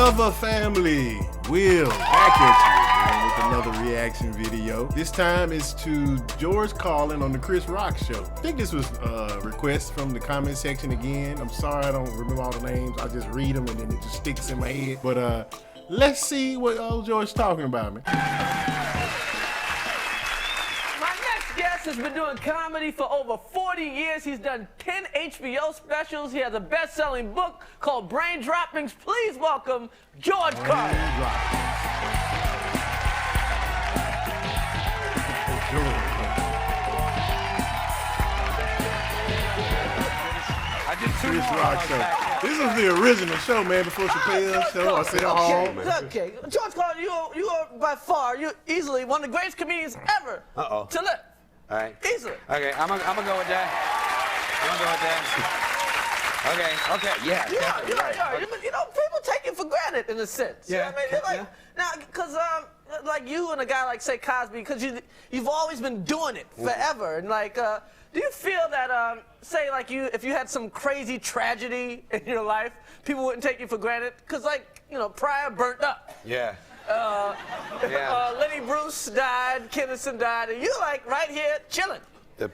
Forever family, Will back at you again with another reaction video. This time it's to George Carlin on the Chris Rock show. I think this was a request from the comment section again. I'm sorry I don't remember all the names. I just read them and then it just sticks in my head. But let's see what old George's talking about, man. Has been doing comedy for over 40 years. He's done 10 HBO specials. He has a best-selling book called Brain Droppings. Please welcome George Carlin. I did two Chris more. Rock show. This was the original show, man, before Chappelle's show or City Hall. Okay, George Carlin, you are by far, you're easily one of the greatest comedians ever to live. All right. Easily. Okay, I'm gonna go with that. Okay, yeah. You know, people take it for granted in a sense. Yeah. You know what I mean? Now, because like you and a guy like say Cosby, because you've always been doing it forever, and like, do you feel that say like if you had some crazy tragedy in your life, people wouldn't take you for granted? Because like Pryor burnt up. Yeah. Lenny Bruce died, Kennison died, and you're like right here chilling. The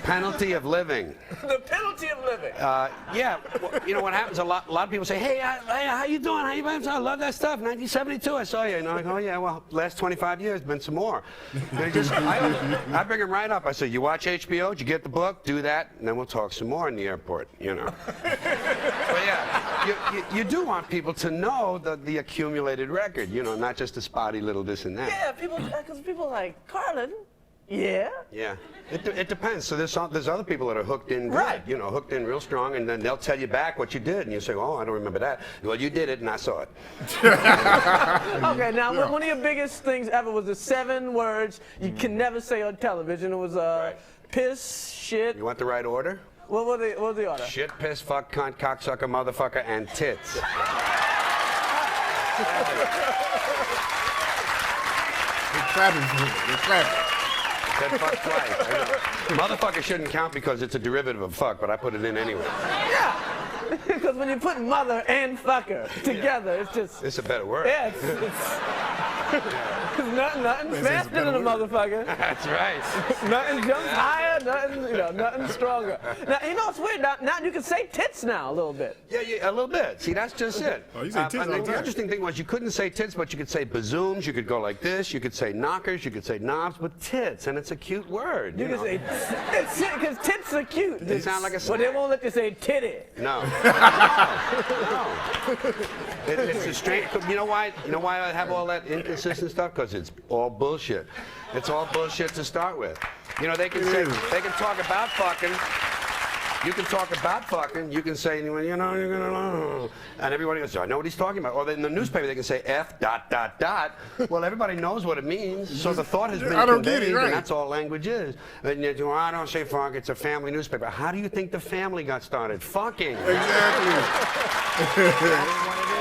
penalty of living. The penalty of living. Yeah. Well, you know what happens? A lot of people say, "Hey, how you doing? How you been? I love that stuff. 1972, I saw you." And I'm like, "Oh yeah, well, last 25 years, been some more." And I bring them right up. I say, "You watch HBO? Did you get the book? Do that, and then we'll talk some more in the airport." You know. But yeah, you do want people to know the accumulated record. You know, not just a spotty little this and that. Yeah, because people are like Carlin. Yeah. Yeah. It depends. So there's other people that are hooked in good, right. Hooked in real strong, and then they'll tell you back what you did, and you say, "Oh, I don't remember that." Well, you did it, and I saw it. Okay, now one of your biggest things ever was the 7 words you can never say on television. It was piss, shit. You want the right order? What was the order? Shit, piss, fuck, cunt, cocksucker, motherfucker, and tits. They're clapping for him. They're clapping. Said fuck twice. I know. Motherfucker shouldn't count because it's a derivative of fuck, but I put it in anyway. Yeah. Because when you put mother and fucker together, it's just... It's a better word. Yeah, nothing's faster than a motherfucker. That's right. Nothing jumps higher, nothing stronger. Now, it's weird. Now you can say tits now a little bit. Yeah, a little bit. See, that's just it. Oh, you say tits all the the time. interesting thing was you couldn't say tits, but you could say bazooms, you could go like this, you could say knockers, you could say knobs, but tits, and it's a cute word. You can say because tits are cute. They sound like a But they won't let you say titty. No. It's a strange. You know why I have all that inconsistent stuff? Because it's all bullshit. It's all bullshit to start with. They can talk about fucking. You can talk about fucking. You can say, you're gonna, and everybody goes, I know what he's talking about. Or in the newspaper they can say F ... Well, everybody knows what it means, so the thought has been conveyed, and that's all language is. And you go, I don't say fuck. It's a family newspaper. How do you think the family got started? Fucking. Exactly. That's what it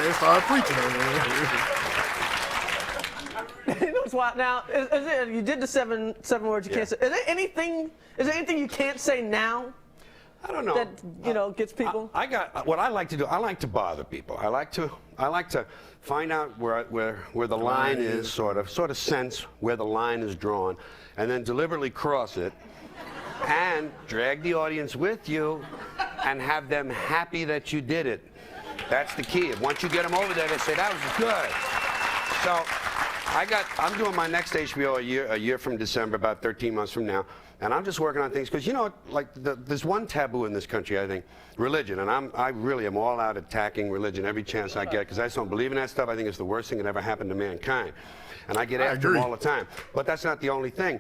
is. They started preaching on What's wild? Now, you did the seven words you can't say. Is there anything you can't say now? I don't know. That gets people. I got what I like to do. I like to bother people. I like to find out where the line is, sort of sense where the line is drawn, and then deliberately cross it, and drag the audience with you, and have them happy that you did it. That's the key. Once you get them over there, they say that was good. So. I'm doing my next HBO a year from December, about 13 months from now, and I'm just working on things because there's one taboo in this country, I think, religion, and I really am all out attacking religion every chance I get because I just don't believe in that stuff. I think it's the worst thing that ever happened to mankind, and I get after them all the time. But that's not the only thing.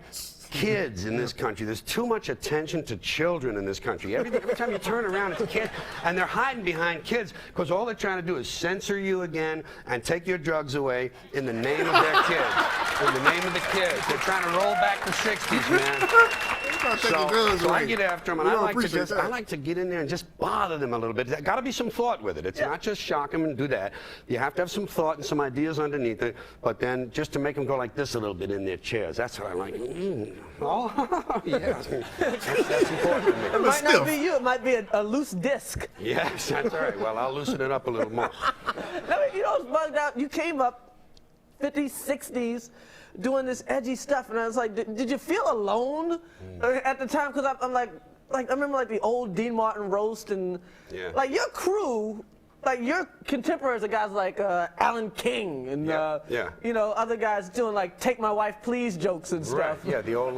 Kids in this country, there's too much attention to children in this country. Every time you turn around, it's kids, and they're hiding behind kids because all they're trying to do is censor you again and take your drugs away in the name of their kids. In the name of the kids. They're trying to roll back the 60s, man. Start taking guns So I away. get after them, and We I don't like to appreciate just, that. I like to get in there and just bother them a little bit. There got to be some thought with it. It's not just shock them and do that. You have to have some thought and some ideas underneath it, but then just to make them go like this a little bit in their chairs. That's what I like. Oh, yeah. That's important to me. It might not still. be you. It might be a loose disc. Yes, that's all right. Well, I'll loosen it up a little more. You know what's bugged out? You came up 50s, 60s, doing this edgy stuff, and I was like, did you feel alone at the time? Because I'm like I remember like the old Dean Martin roast, and like your crew, like your contemporaries are guys like Alan King and you know, other guys doing like "Take My Wife Please" jokes and stuff. Right. Yeah, the old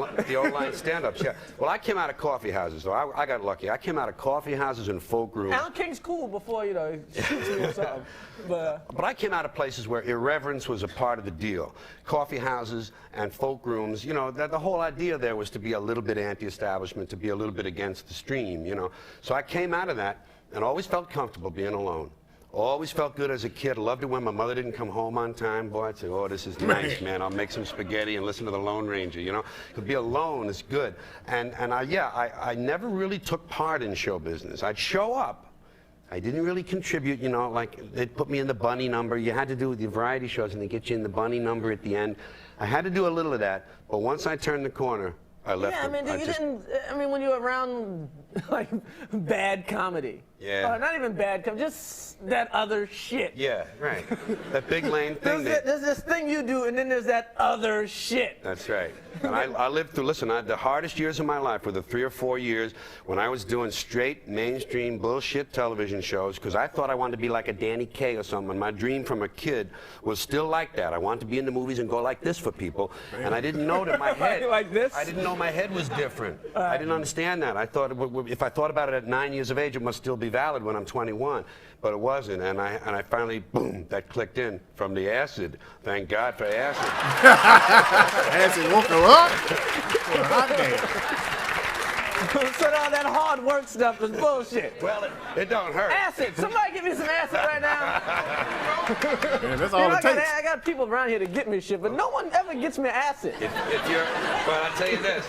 line stand-ups. Yeah. Well, I came out of coffee houses, though. I got lucky. I came out of coffee houses and folk rooms. Alan King's cool before, you know, he shoots me or something. But I came out of places where irreverence was a part of the deal. Coffee houses and folk rooms, you know, the whole idea there was to be a little bit anti-establishment, to be a little bit against the stream, you know. So I came out of that and always felt comfortable being alone. Always felt good as a kid. Loved it when my mother didn't come home on time. Boy, I'd say, oh, this is nice, man. I'll make some spaghetti and listen to the Lone Ranger, you know. To be alone is good. And I never really took part in show business. I'd show up. I didn't really contribute, you know, like they'd put me in the bunny number. You had to do the variety shows and they get you in the bunny number at the end. I had to do a little of that, but once I turned the corner, I left. yeah, I mean, I mean, when you're around like bad comedy. Yeah. Not even bad comedy, just that other shit. Yeah, right. That big lane thing. There's this thing you do, and then there's that other shit. That's right. And I lived through, listen, the hardest years of my life were the 3 or 4 years when I was doing straight mainstream bullshit television shows because I thought I wanted to be like a Danny Kaye or something. My dream from a kid was still like that. I wanted to be in the movies and go like this for people. And I didn't know that my head, like this? I didn't know my head was different. I didn't understand that. I thought if I thought about it at 9 years of age, it must still be valid when I'm 21. But it wasn't. And I finally, boom, that clicked in from the acid. Thank God for acid. Acid woke her up. What a hot day. So all that hard work stuff is bullshit. Well, it don't hurt. Acid. Somebody give me some acid right now. Man, that's You all know, it takes. I got people around here to get me shit, but no one ever gets me acid. If you're, well, I'll tell you this.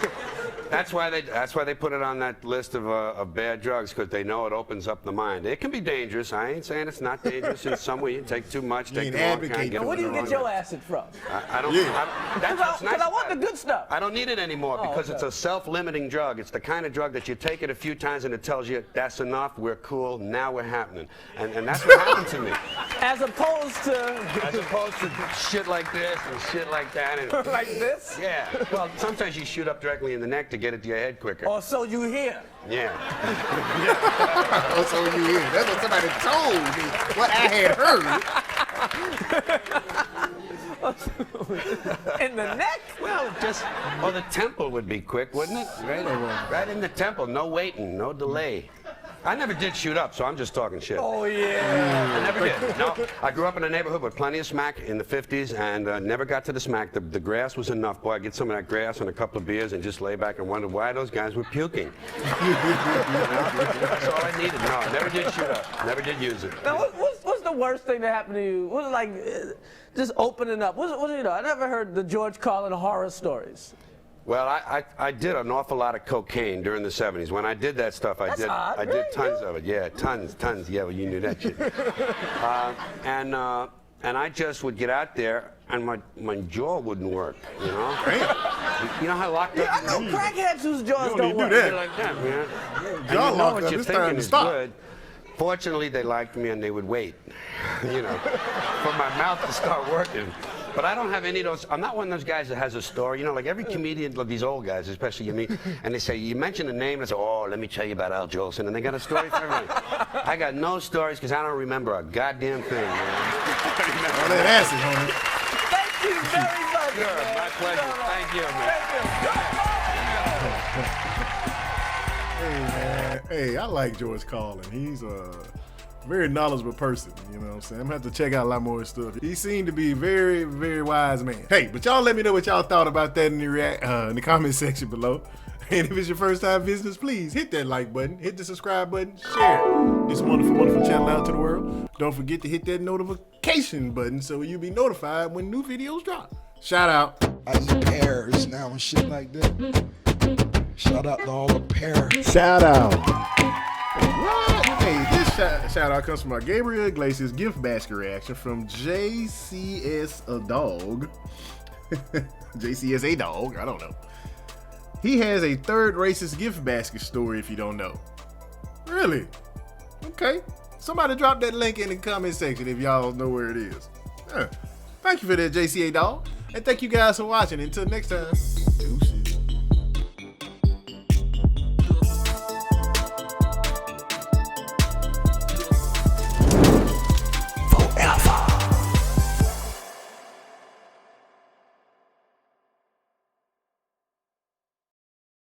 That's why they put it on that list of bad drugs, because they know it opens up the mind. It can be dangerous. I ain't saying it's not dangerous in some way. You take too much, take the wrong kind. And where do you get your acid from? I don't. That's what's nice. Because I want the good stuff. I don't need it anymore because okay. it's a self-limiting drug. It's the kind of drug that you take it a few times and it tells you that's enough. We're cool. Now we're happening, and that's what happened to me. As opposed to Shit like this and shit like that. And, like this? yeah. Well, sometimes you shoot up directly in the neck to get it to your head quicker. Or so you hear. Yeah. Oh, so you hear. That's what somebody told me. What I had heard. In the neck? Well, the temple would be quick, wouldn't it? Right in the temple. No waiting, no delay. I never did shoot up, so I'm just talking shit. Oh, yeah. I never did. No, I grew up in a neighborhood with plenty of smack in the 50s and never got to the smack. The grass was enough. Boy, I'd get some of that grass and a couple of beers and just lay back and wonder why those guys were puking. That's all I needed. No, I never did shoot up. Never did use it. Now, what's the worst thing that happened to you? What was it like just opening up? What you know? I never heard the George Carlin horror stories. Well, I did an awful lot of cocaine during the 70s. When I did that stuff, I did tons of it. Yeah, tons. Yeah, well, you knew that shit. And I just would get out there, and my jaw wouldn't work, you know? You know how locked up? Yeah, I know crackheads whose jaws You don't don't work. need to do that. Like that, man. And Jaw you know locked what up, you're it's time thinking to is stop. good. Fortunately, they liked me, and they would wait, you know, for my mouth to start working. But I don't have any of those. I'm not one of those guys that has a story. You know, like every comedian, like these old guys, especially you meet, and they say, you mention a name, and they say, oh, let me tell you about Al Jolson. And they got a story for everybody. I got no stories because I don't remember a goddamn thing, man. All that acid, homie. Thank you very much. Sure, man. my pleasure. Thank you, man. Hey, man. Hey, I like George Carlin. He's a very knowledgeable person, you know what I'm saying? I'm gonna have to check out a lot more of his stuff. He seemed to be a very, very wise man. Hey, but y'all let me know what y'all thought about that in the comment section below. And if it's your first time visiting us, please hit that like button, hit the subscribe button, share this wonderful, wonderful channel out to the world. Don't forget to hit that notification button so you'll be notified when new videos drop. Shout out. I eat pears now and shit like that. Shout out to all the parents. Shout out. What? Hey, this shout out comes from our Gabriel Iglesias gift basket reaction from JCS a dog. JCS a dog, I don't know. He has a third racist gift basket story if you don't know. Really? Okay. Somebody drop that link in the comment section if y'all know where it is. Thank you for that, JCA dog. And thank you guys for watching. Until next time.